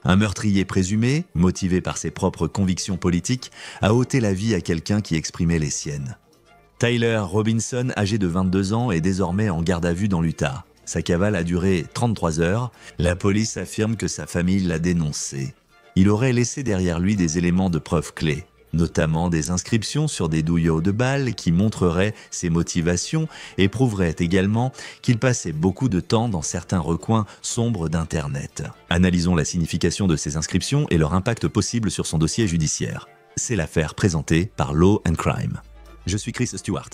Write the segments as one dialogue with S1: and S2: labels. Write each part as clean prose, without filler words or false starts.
S1: Un meurtrier présumé, motivé par ses propres convictions politiques, a ôté la vie à quelqu'un qui exprimait les siennes. Tyler Robinson, âgé de 22 ans, est désormais en garde à vue dans l'Utah. Sa cavale a duré 33 heures. La police affirme que sa famille l'a dénoncé. Il aurait laissé derrière lui des éléments de preuve clés, notamment des inscriptions sur des douillots de balles qui montreraient ses motivations et prouveraient également qu'il passait beaucoup de temps dans certains recoins sombres d'Internet. Analysons la signification de ces inscriptions et leur impact possible sur son dossier judiciaire. C'est l'affaire présentée par Law & Crime. Je suis Chris Stewart.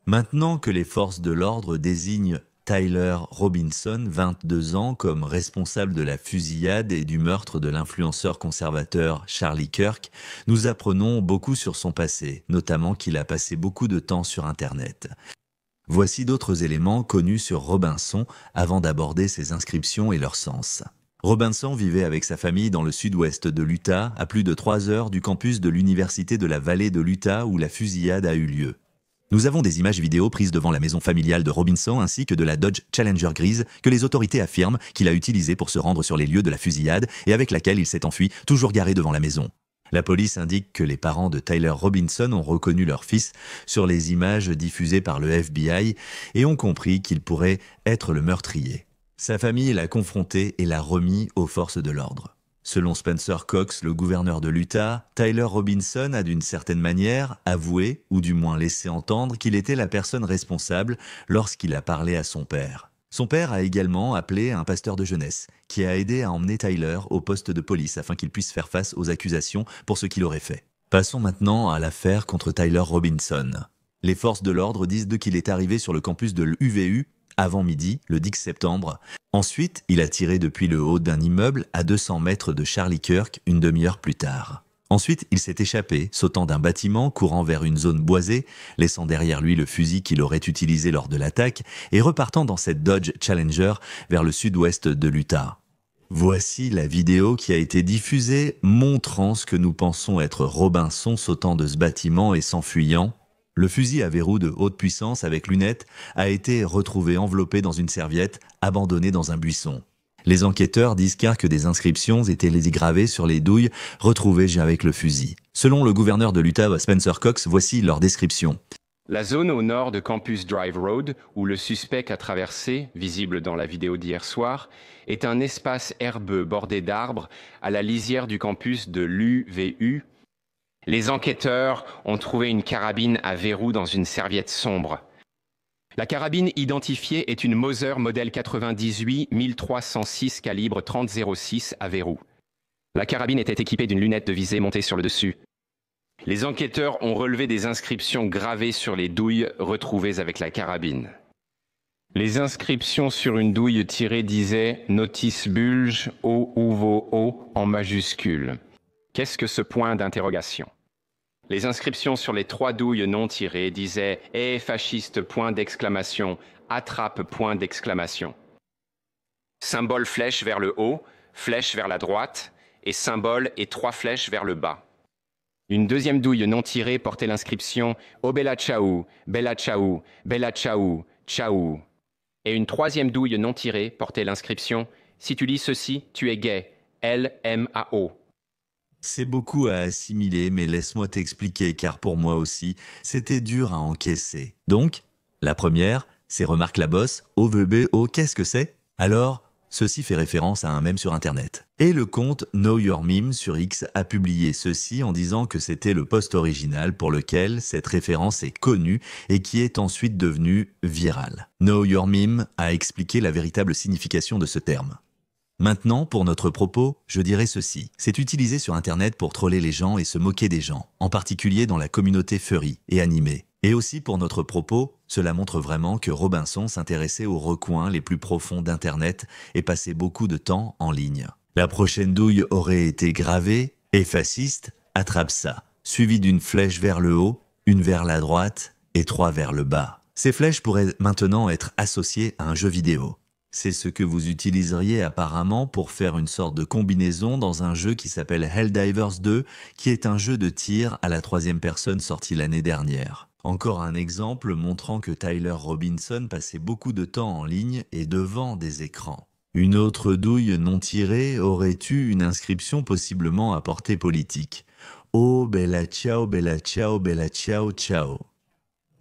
S1: Maintenant que les forces de l'ordre désignent Tyler Robinson, 22 ans, comme responsable de la fusillade et du meurtre de l'influenceur conservateur Charlie Kirk, nous apprenons beaucoup sur son passé, notamment qu'il a passé beaucoup de temps sur Internet. Voici d'autres éléments connus sur Robinson avant d'aborder ses inscriptions et leur sens. Robinson vivait avec sa famille dans le sud-ouest de l'Utah, à plus de 3 heures du campus de l'université de la vallée de l'Utah où la fusillade a eu lieu. Nous avons des images vidéo prises devant la maison familiale de Robinson ainsi que de la Dodge Challenger grise que les autorités affirment qu'il a utilisée pour se rendre sur les lieux de la fusillade et avec laquelle il s'est enfui, toujours garé devant la maison. La police indique que les parents de Tyler Robinson ont reconnu leur fils sur les images diffusées par le FBI et ont compris qu'il pourrait être le meurtrier. Sa famille l'a confronté et l'a remis aux forces de l'ordre. Selon Spencer Cox, le gouverneur de l'Utah, Tyler Robinson a d'une certaine manière avoué, ou du moins laissé entendre, qu'il était la personne responsable lorsqu'il a parlé à son père. Son père a également appelé un pasteur de jeunesse, qui a aidé à emmener Tyler au poste de police afin qu'il puisse faire face aux accusations pour ce qu'il aurait fait. Passons maintenant à l'affaire contre Tyler Robinson. Les forces de l'ordre disent qu'il est arrivé sur le campus de l'UVU avant midi, le 10 septembre. Ensuite, il a tiré depuis le haut d'un immeuble à 200 mètres de Charlie Kirk une demi-heure plus tard. Ensuite, il s'est échappé, sautant d'un bâtiment, courant vers une zone boisée, laissant derrière lui le fusil qu'il aurait utilisé lors de l'attaque et repartant dans cette Dodge Challenger vers le sud-ouest de l'Utah. Voici la vidéo qui a été diffusée montrant ce que nous pensons être Robinson sautant de ce bâtiment et s'enfuyant. Le fusil à verrou de haute puissance avec lunettes a été retrouvé enveloppé dans une serviette, abandonné dans un buisson. Les enquêteurs disent que des inscriptions étaient gravées sur les douilles retrouvées avec le fusil. Selon le gouverneur de l'Utah, Spencer Cox, voici leur description.
S2: La zone au nord de Campus Drive Road, où le suspect a traversé, visible dans la vidéo d'hier soir, est un espace herbeux bordé d'arbres à la lisière du campus de l'UVU. Les enquêteurs ont trouvé une carabine à verrou dans une serviette sombre. La carabine identifiée est une Mauser modèle 98 1306 calibre 30-06 à verrou. La carabine était équipée d'une lunette de visée montée sur le dessus. Les enquêteurs ont relevé des inscriptions gravées sur les douilles retrouvées avec la carabine. Les inscriptions sur une douille tirée disaient « Notice bulge, O ouvo O » en majuscule. Qu'est-ce que ce point d'interrogation? Les inscriptions sur les 3 douilles non tirées disaient « Eh fasciste, point d'exclamation, attrape, point d'exclamation ». Symbole flèche vers le haut, flèche vers la droite, et symbole et 3 flèches vers le bas. Une deuxième douille non tirée portait l'inscription « Oh bella ciao, bella ciao, bella ciao, ciao ». Et une troisième douille non tirée portait l'inscription « Si tu lis ceci, tu es gay, L-M-A-O ».
S1: C'est beaucoup à assimiler, mais laisse-moi t'expliquer, car pour moi aussi, c'était dur à encaisser. Donc, la première, c'est remarque la bosse, OVBO, qu'est-ce que c'est? Alors, ceci fait référence à un mème sur Internet. Et le compte Know Your Meme sur X a publié ceci en disant que c'était le post original pour lequel cette référence est connue et qui est ensuite devenu viral. Know Your Meme a expliqué la véritable signification de ce terme. Maintenant, pour notre propos, je dirais ceci. C'est utilisé sur Internet pour troller les gens et se moquer des gens, en particulier dans la communauté furry et animée. Et aussi pour notre propos, cela montre vraiment que Robinson s'intéressait aux recoins les plus profonds d'Internet et passait beaucoup de temps en ligne. La prochaine douille aurait été gravée « Et fasciste, attrape ça », suivie d'une flèche vers le haut, une vers la droite et 3 vers le bas. Ces flèches pourraient maintenant être associées à un jeu vidéo. C'est ce que vous utiliseriez apparemment pour faire une sorte de combinaison dans un jeu qui s'appelle Helldivers 2, qui est un jeu de tir à la 3e personne sorti l'année dernière. Encore un exemple montrant que Tyler Robinson passait beaucoup de temps en ligne et devant des écrans. Une autre douille non tirée aurait eu une inscription possiblement à portée politique. Oh bella ciao, bella ciao, bella ciao, ciao.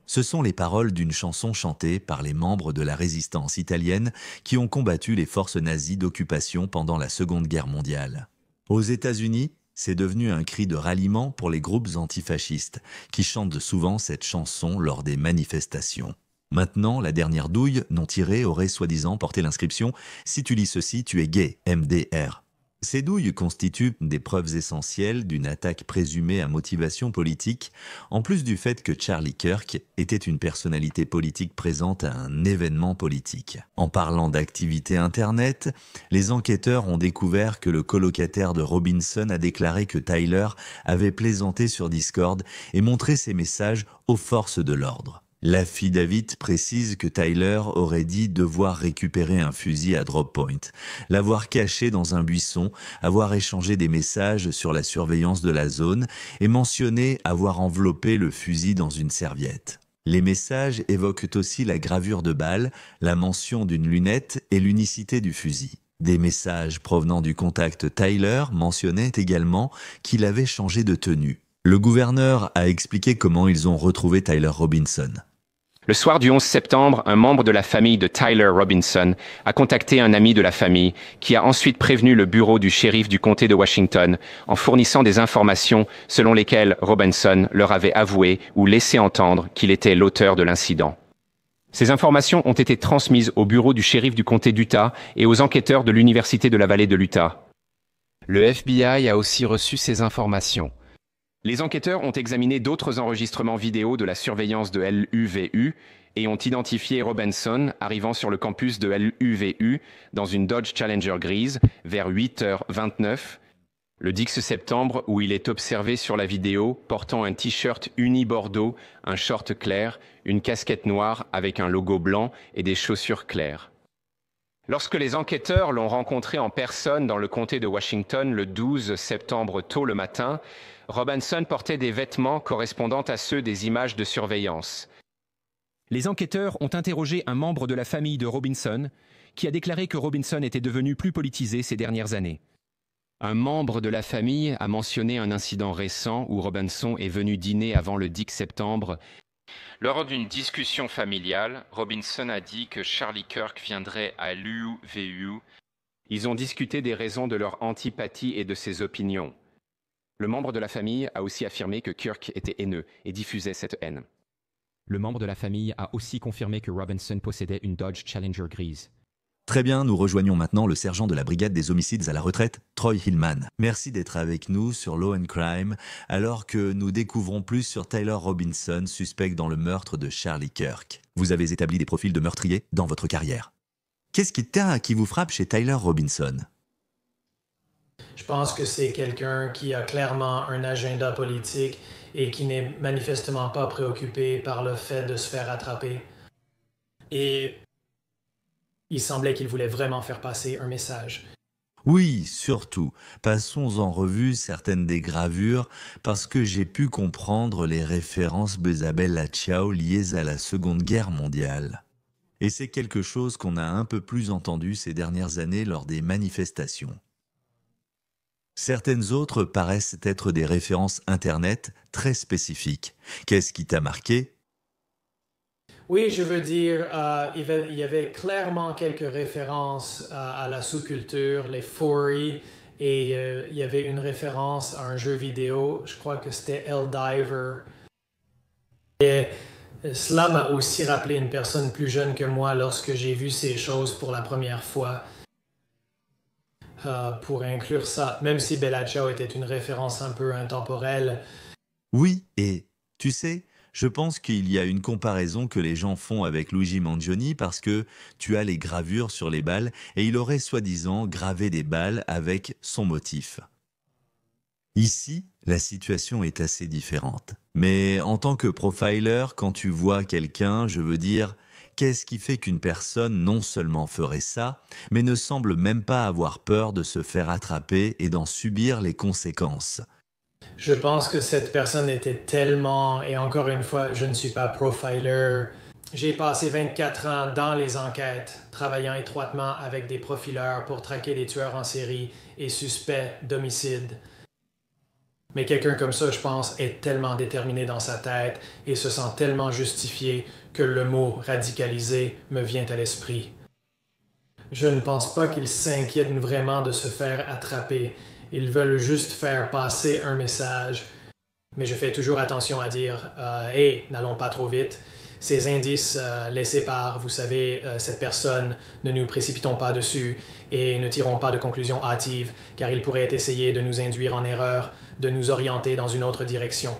S1: Ce sont les paroles d'une chanson chantée par les membres de la résistance italienne qui ont combattu les forces nazies d'occupation pendant la Seconde Guerre mondiale. Aux États-Unis, c'est devenu un cri de ralliement pour les groupes antifascistes, qui chantent souvent cette chanson lors des manifestations. Maintenant, la dernière douille non tirée aurait soi-disant porté l'inscription « Si tu lis ceci, tu es gay, MDR ». Ces douilles constituent des preuves essentielles d'une attaque présumée à motivation politique, en plus du fait que Charlie Kirk était une personnalité politique présente à un événement politique. En parlant d'activité Internet, les enquêteurs ont découvert que le colocataire de Robinson a déclaré que Tyler avait plaisanté sur Discord et montré ses messages aux forces de l'ordre. L'affidavit précise que Tyler aurait dit devoir récupérer un fusil à Drop Point, l'avoir caché dans un buisson, avoir échangé des messages sur la surveillance de la zone et mentionner avoir enveloppé le fusil dans une serviette. Les messages évoquent aussi la gravure de balle, la mention d'une lunette et l'unicité du fusil. Des messages provenant du contact Tyler mentionnaient également qu'il avait changé de tenue. Le gouverneur a expliqué comment ils ont retrouvé Tyler Robinson.
S2: Le soir du 11 septembre, un membre de la famille de Tyler Robinson a contacté un ami de la famille qui a ensuite prévenu le bureau du shérif du comté de Washington en fournissant des informations selon lesquelles Robinson leur avait avoué ou laissé entendre qu'il était l'auteur de l'incident. Ces informations ont été transmises au bureau du shérif du comté d'Utah et aux enquêteurs de l'Université de la Vallée de l'Utah. Le FBI a aussi reçu ces informations. Les enquêteurs ont examiné d'autres enregistrements vidéo de la surveillance de l'UVU et ont identifié Robinson arrivant sur le campus de l'UVU dans une Dodge Challenger grise vers 8h29, le 10 septembre, où il est observé sur la vidéo portant un t-shirt uni bordeaux, un short clair, une casquette noire avec un logo blanc et des chaussures claires. Lorsque les enquêteurs l'ont rencontré en personne dans le comté de Washington le 12 septembre tôt le matin, Robinson portait des vêtements correspondant à ceux des images de surveillance.
S3: Les enquêteurs ont interrogé un membre de la famille de Robinson qui a déclaré que Robinson était devenu plus politisé ces dernières années.
S2: Un membre de la famille a mentionné un incident récent où Robinson est venu dîner avant le 10 septembre. Lors d'une discussion familiale, Robinson a dit que Charlie Kirk viendrait à l'UVU. Ils ont discuté des raisons de leur antipathie et de ses opinions. Le membre de la famille a aussi affirmé que Kirk était haineux et diffusait cette haine.
S3: Le membre de la famille a aussi confirmé que Robinson possédait une Dodge Challenger grise.
S1: Très bien, nous rejoignons maintenant le sergent de la brigade des homicides à la retraite, Troy Hillman. Merci d'être avec nous sur Law and Crime, alors que nous découvrons plus sur Tyler Robinson, suspect dans le meurtre de Charlie Kirk. Vous avez établi des profils de meurtriers dans votre carrière. Qu'est-ce qui vous frappe chez Tyler Robinson ?
S4: Je pense que c'est quelqu'un qui a clairement un agenda politique et qui n'est manifestement pas préoccupé par le fait de se faire attraper. Et il semblait qu'il voulait vraiment faire passer un message.
S1: Oui, surtout. Passons en revue certaines des gravures parce que j'ai pu comprendre les références Bezabella Ciao liées à la Seconde Guerre mondiale. Et c'est quelque chose qu'on a un peu plus entendu ces dernières années lors des manifestations. Certaines autres paraissent être des références Internet très spécifiques. Qu'est-ce qui t'a marqué ?
S4: Oui, je veux dire, il y avait clairement quelques références à la sous-culture, les furry, et il y avait une référence à un jeu vidéo, je crois que c'était Helldiver. Et cela m'a aussi rappelé une personne plus jeune que moi lorsque j'ai vu ces choses pour la première fois. Pour inclure ça, même si Bella Ciao était une référence un peu intemporelle.
S1: Oui, et tu sais, je pense qu'il y a une comparaison que les gens font avec Luigi Mangione parce que tu as les gravures sur les balles et il aurait soi-disant gravé des balles avec son motif. Ici, la situation est assez différente. Mais en tant que profiler, quand tu vois quelqu'un, je veux dire, qu'est-ce qui fait qu'une personne non seulement ferait ça, mais ne semble même pas avoir peur de se faire attraper et d'en subir les conséquences ?
S4: Je pense que cette personne était tellement, et encore une fois, je ne suis pas profiler. J'ai passé 24 ans dans les enquêtes, travaillant étroitement avec des profileurs pour traquer des tueurs en série et suspects d'homicide. Mais quelqu'un comme ça, je pense, est tellement déterminé dans sa tête et se sent tellement justifié que le mot radicalisé me vient à l'esprit. Je ne pense pas qu'ils s'inquiètent vraiment de se faire attraper. Ils veulent juste faire passer un message. Mais je fais toujours attention à dire hey, n'allons pas trop vite. Ces indices laissés par, vous savez, cette personne, ne nous précipitons pas dessus et ne tirons pas de conclusions hâtives, car ils pourraient essayer de nous induire en erreur, de nous orienter dans une autre direction.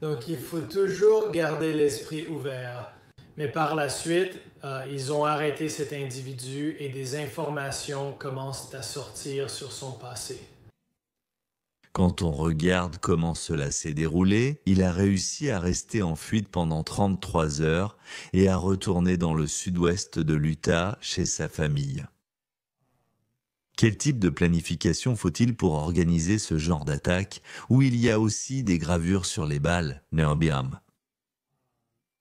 S4: Donc il faut toujours garder l'esprit ouvert. Mais par la suite, ils ont arrêté cet individu et des informations commencent à sortir sur son passé.
S1: Quand on regarde comment cela s'est déroulé, il a réussi à rester en fuite pendant 33 heures et à retourner dans le sud-ouest de l'Utah chez sa famille. Quel type de planification faut-il pour organiser ce genre d'attaque où il y a aussi des gravures sur les balles, Nerbiam?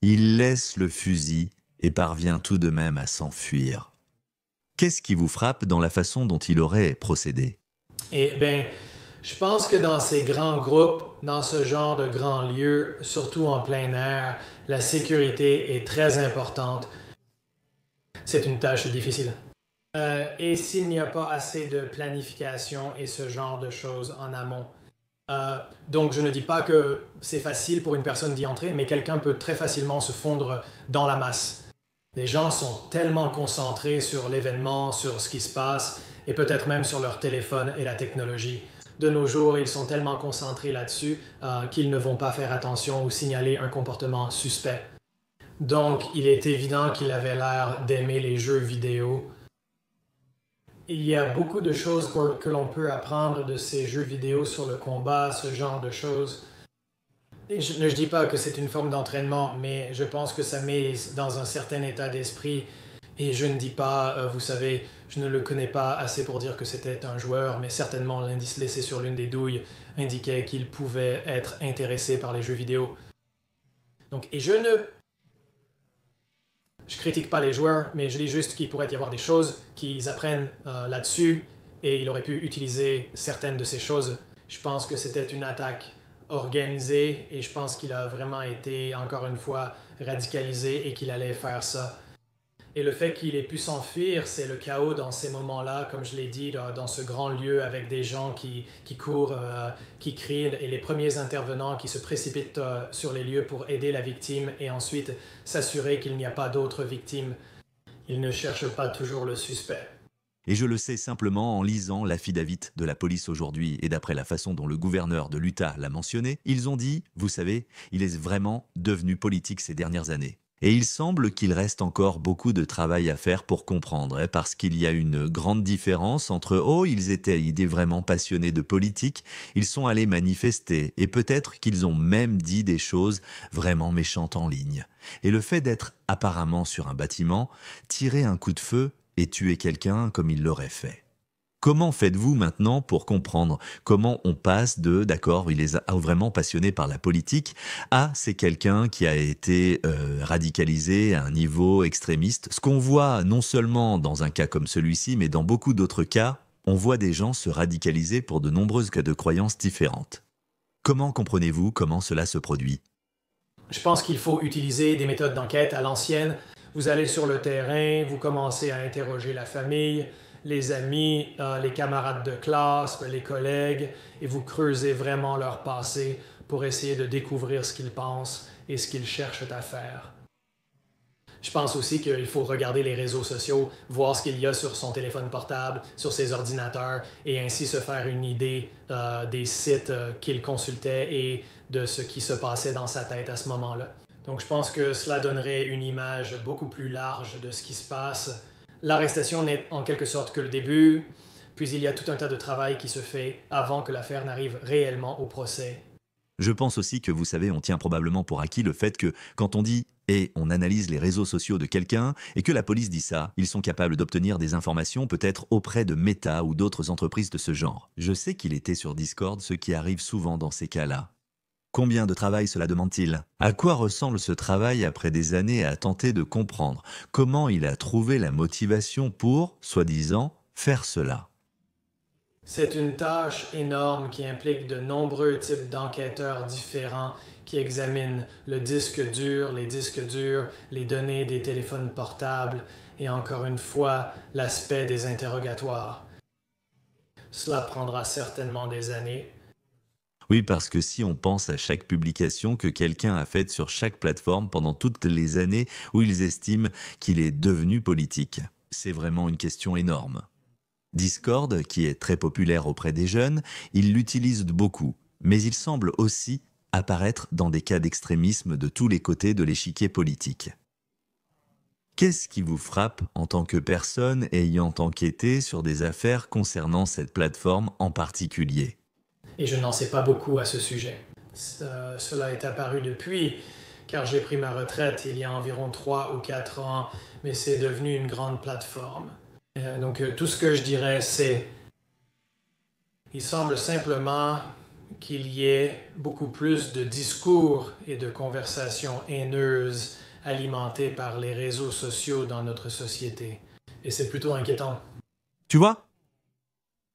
S1: Il laisse le fusil et parvient tout de même à s'enfuir. Qu'est-ce qui vous frappe dans la façon dont il aurait procédé?
S4: Eh bien, je pense que dans ces grands groupes, dans ce genre de grands lieux, surtout en plein air, la sécurité est très importante. C'est une tâche difficile. Et s'il n'y a pas assez de planification et ce genre de choses en amont. Donc je ne dis pas que c'est facile pour une personne d'y entrer, mais quelqu'un peut très facilement se fondre dans la masse. Les gens sont tellement concentrés sur l'événement, sur ce qui se passe, et peut-être même sur leur téléphone et la technologie. De nos jours, ils sont tellement concentrés là-dessus qu'ils ne vont pas faire attention ou signaler un comportement suspect. Donc, il est évident qu'il avait l'air d'aimer les jeux vidéo. Il y a beaucoup de choses que l'on peut apprendre de ces jeux vidéo sur le combat, ce genre de choses. Et je ne dis pas que c'est une forme d'entraînement, mais je pense que ça met dans un certain état d'esprit. Et je ne dis pas, vous savez, je ne le connais pas assez pour dire que c'était un joueur, mais certainement l'indice laissé sur l'une des douilles indiquait qu'il pouvait être intéressé par les jeux vidéo. Donc, et je critique pas les joueurs, mais je dis juste qu'il pourrait y avoir des choses qu'ils apprennent là-dessus, et il aurait pu utiliser certaines de ces choses. Je pense que c'était une attaque organisée, et je pense qu'il a vraiment été, encore une fois, radicalisé et qu'il allait faire ça. Et le fait qu'il ait pu s'enfuir, c'est le chaos dans ces moments-là, comme je l'ai dit, dans ce grand lieu avec des gens qui courent, qui crient, et les premiers intervenants qui se précipitent sur les lieux pour aider la victime et ensuite s'assurer qu'il n'y a pas d'autres victimes. Ils ne cherchent pas toujours le suspect.
S1: Et je le sais simplement en lisant l'affidavit de la police aujourd'hui et d'après la façon dont le gouverneur de l'Utah l'a mentionné, ils ont dit, vous savez, il est vraiment devenu politique ces dernières années. Et il semble qu'il reste encore beaucoup de travail à faire pour comprendre, parce qu'il y a une grande différence entre « oh, ils étaient vraiment passionnés de politique, ils sont allés manifester, et peut-être qu'ils ont même dit des choses vraiment méchantes en ligne. » Et le fait d'être apparemment sur un bâtiment, tirer un coup de feu et tuer quelqu'un comme il l'aurait fait. Comment faites-vous maintenant pour comprendre comment on passe de « d'accord, il est vraiment passionné par la politique » à « c'est quelqu'un qui a été radicalisé à un niveau extrémiste ». Ce qu'on voit non seulement dans un cas comme celui-ci, mais dans beaucoup d'autres cas, on voit des gens se radicaliser pour de nombreuses cas de croyances différentes. Comment comprenez-vous comment cela se produit?
S4: Je pense qu'il faut utiliser des méthodes d'enquête à l'ancienne. Vous allez sur le terrain, vous commencez à interroger la famille, les amis, les camarades de classe, les collègues, et vous creusez vraiment leur passé pour essayer de découvrir ce qu'ils pensent et ce qu'ils cherchent à faire. Je pense aussi qu'il faut regarder les réseaux sociaux, voir ce qu'il y a sur son téléphone portable, sur ses ordinateurs, et ainsi se faire une idée des sites qu'il consultait et de ce qui se passait dans sa tête à ce moment-là. Donc je pense que cela donnerait une image beaucoup plus large de ce qui se passe. L'arrestation n'est en quelque sorte que le début, puis il y a tout un tas de travail qui se fait avant que l'affaire n'arrive réellement au procès.
S1: Je pense aussi que vous savez, on tient probablement pour acquis le fait que quand on dit et on analyse les réseaux sociaux de quelqu'un et que la police dit ça, ils sont capables d'obtenir des informations peut-être auprès de Meta ou d'autres entreprises de ce genre. Je sais qu'il était sur Discord, ce qui arrive souvent dans ces cas-là. Combien de travail cela demande-t-il? À quoi ressemble ce travail après des années à tenter de comprendre comment il a trouvé la motivation pour, soi-disant, faire cela?
S4: C'est une tâche énorme qui implique de nombreux types d'enquêteurs différents qui examinent le disque dur, les disques durs, les données des téléphones portables et encore une fois l'aspect des interrogatoires. Cela prendra certainement des années.
S1: Oui, parce que si on pense à chaque publication que quelqu'un a faite sur chaque plateforme pendant toutes les années où ils estiment qu'il est devenu politique, c'est vraiment une question énorme. Discord, qui est très populaire auprès des jeunes, ils l'utilisent beaucoup, mais il semble aussi apparaître dans des cas d'extrémisme de tous les côtés de l'échiquier politique. Qu'est-ce qui vous frappe en tant que personne ayant enquêté sur des affaires concernant cette plateforme en particulier?
S4: Et je n'en sais pas beaucoup à ce sujet. Cela est apparu depuis, car j'ai pris ma retraite il y a environ 3 ou 4 ans, mais c'est devenu une grande plateforme. Donc tout ce que je dirais, c'est il semble simplement qu'il y ait beaucoup plus de discours et de conversations haineuses alimentées par les réseaux sociaux dans notre société. Et c'est plutôt inquiétant.
S1: Tu vois?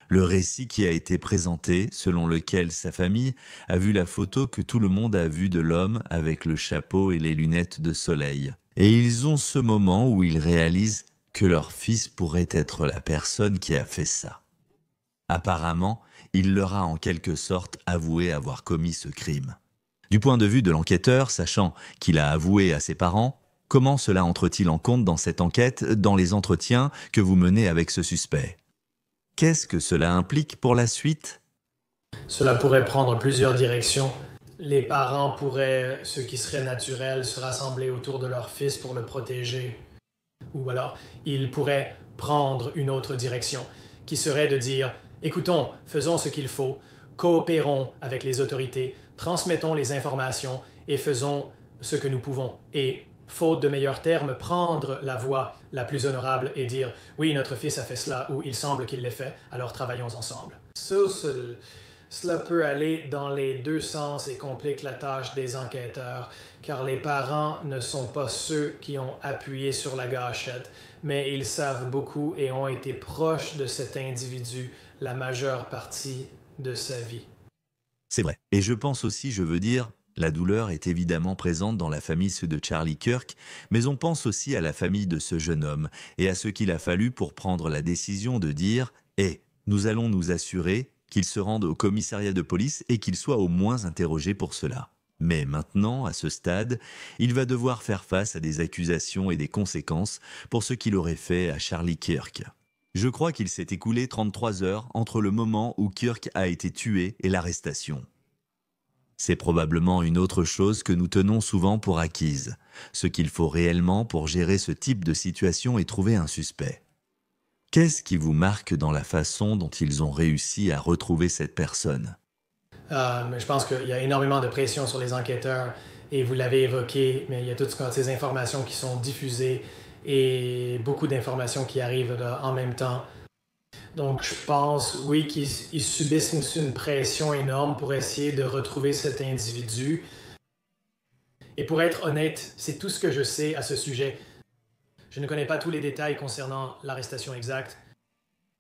S1: Le récit qui a été présenté, selon lequel sa famille a vu la photo que tout le monde a vue de l'homme avec le chapeau et les lunettes de soleil. Et ils ont ce moment où ils réalisent que leur fils pourrait être la personne qui a fait ça. Apparemment, il leur a en quelque sorte avoué avoir commis ce crime. Du point de vue de l'enquêteur, sachant qu'il a avoué à ses parents, comment cela entre-t-il en compte dans cette enquête, dans les entretiens que vous menez avec ce suspect? Qu'est-ce que cela implique pour la suite?
S4: Cela pourrait prendre plusieurs directions. Les parents pourraient, ce qui serait naturel, se rassembler autour de leur fils pour le protéger. Ou alors, ils pourraient prendre une autre direction, qui serait de dire « Écoutons, faisons ce qu'il faut, coopérons avec les autorités, transmettons les informations et faisons ce que nous pouvons. » Et, faute de meilleurs termes, prendre la voie la plus honorable et dire « Oui, notre fils a fait cela » ou « Il semble qu'il l'ait fait, alors travaillons ensemble. » Cela peut aller dans les deux sens et complique la tâche des enquêteurs, car les parents ne sont pas ceux qui ont appuyé sur la gâchette, mais ils savent beaucoup et ont été proches de cet individu la majeure partie de sa vie.
S1: C'est vrai. Et je pense aussi, je veux dire, la douleur est évidemment présente dans la famille de Charlie Kirk, mais on pense aussi à la famille de ce jeune homme et à ce qu'il a fallu pour prendre la décision de dire « nous allons nous assurer qu'il se rende au commissariat de police et qu'il soit au moins interrogé pour cela. » Mais maintenant, à ce stade, il va devoir faire face à des accusations et des conséquences pour ce qu'il aurait fait à Charlie Kirk. Je crois qu'il s'est écoulé 33 heures entre le moment où Kirk a été tué et l'arrestation. C'est probablement une autre chose que nous tenons souvent pour acquise, ce qu'il faut réellement pour gérer ce type de situation et trouver un suspect. Qu'est-ce qui vous marque dans la façon dont ils ont réussi à retrouver cette personne?
S4: Je pense qu'il y a énormément de pression sur les enquêteurs et vous l'avez évoqué, mais il y a toutes ces informations qui sont diffusées et beaucoup d'informations qui arrivent là, en même temps. Donc je pense, oui, qu'ils subissent une pression énorme pour essayer de retrouver cet individu. Et pour être honnête, c'est tout ce que je sais à ce sujet. Je ne connais pas tous les détails concernant l'arrestation exacte.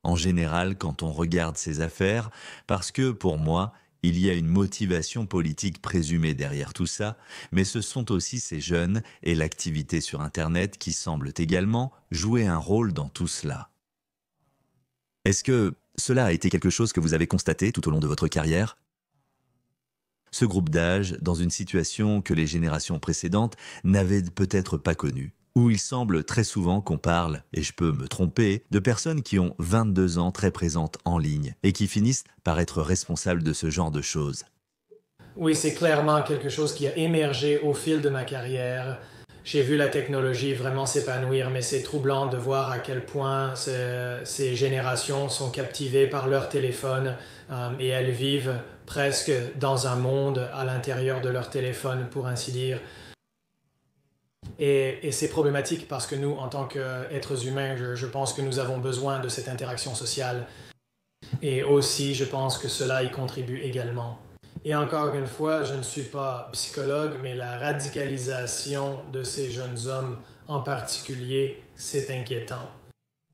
S1: En général, quand on regarde ces affaires, parce que pour moi, il y a une motivation politique présumée derrière tout ça, mais ce sont aussi ces jeunes et l'activité sur Internet qui semblent également jouer un rôle dans tout cela. Est-ce que cela a été quelque chose que vous avez constaté tout au long de votre carrière? Ce groupe d'âge, dans une situation que les générations précédentes n'avaient peut-être pas connue, où il semble très souvent qu'on parle, et je peux me tromper, de personnes qui ont 22 ans très présentes en ligne et qui finissent par être responsables de ce genre de choses.
S4: Oui, c'est clairement quelque chose qui a émergé au fil de ma carrière. J'ai vu la technologie vraiment s'épanouir, mais c'est troublant de voir à quel point ces générations sont captivées par leur téléphone et elles vivent presque dans un monde à l'intérieur de leur téléphone, pour ainsi dire. Et c'est problématique parce que nous, en tant qu'êtres humains, je pense que nous avons besoin de cette interaction sociale. Et aussi, je pense que cela y contribue également. Et encore une fois, je ne suis pas psychologue, mais la radicalisation de ces jeunes hommes en particulier, c'est inquiétant.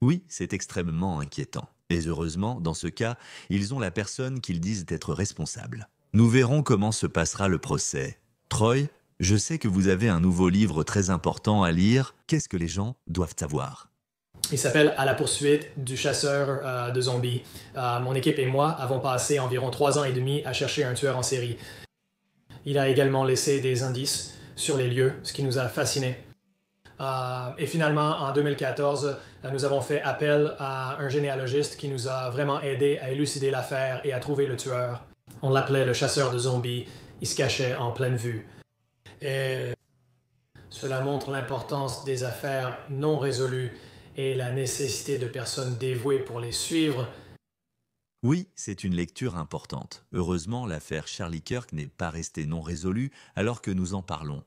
S1: Oui, c'est extrêmement inquiétant. Et heureusement, dans ce cas, ils ont la personne qu'ils disent être responsable. Nous verrons comment se passera le procès. Troy, je sais que vous avez un nouveau livre très important à lire. Qu'est-ce que les gens doivent savoir?
S4: Il s'appelle « À la poursuite du chasseur de zombies ». Mon équipe et moi avons passé environ 3 ans et demi à chercher un tueur en série. Il a également laissé des indices sur les lieux, ce qui nous a fascinés. Et finalement, en 2014, nous avons fait appel à un généalogiste qui nous a vraiment aidé à élucider l'affaire et à trouver le tueur. On l'appelait le chasseur de zombies. Il se cachait en pleine vue. Et cela montre l'importance des affaires non résolues et la nécessité de personnes dévouées pour les suivre.
S1: Oui, c'est une lecture importante. Heureusement, l'affaire Charlie Kirk n'est pas restée non résolue alors que nous en parlons.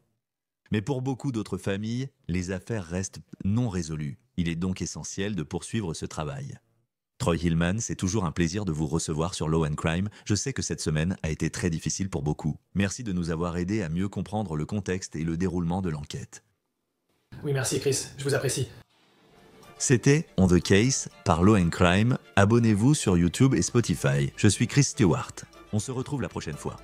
S1: Mais pour beaucoup d'autres familles, les affaires restent non résolues. Il est donc essentiel de poursuivre ce travail. Troy Hillman, c'est toujours un plaisir de vous recevoir sur Law & Crime. Je sais que cette semaine a été très difficile pour beaucoup. Merci de nous avoir aidés à mieux comprendre le contexte et le déroulement de l'enquête.
S4: Oui, merci Chris, je vous apprécie.
S1: C'était On the Case par Law & Crime. Abonnez-vous sur YouTube et Spotify. Je suis Chris Stewart. On se retrouve la prochaine fois.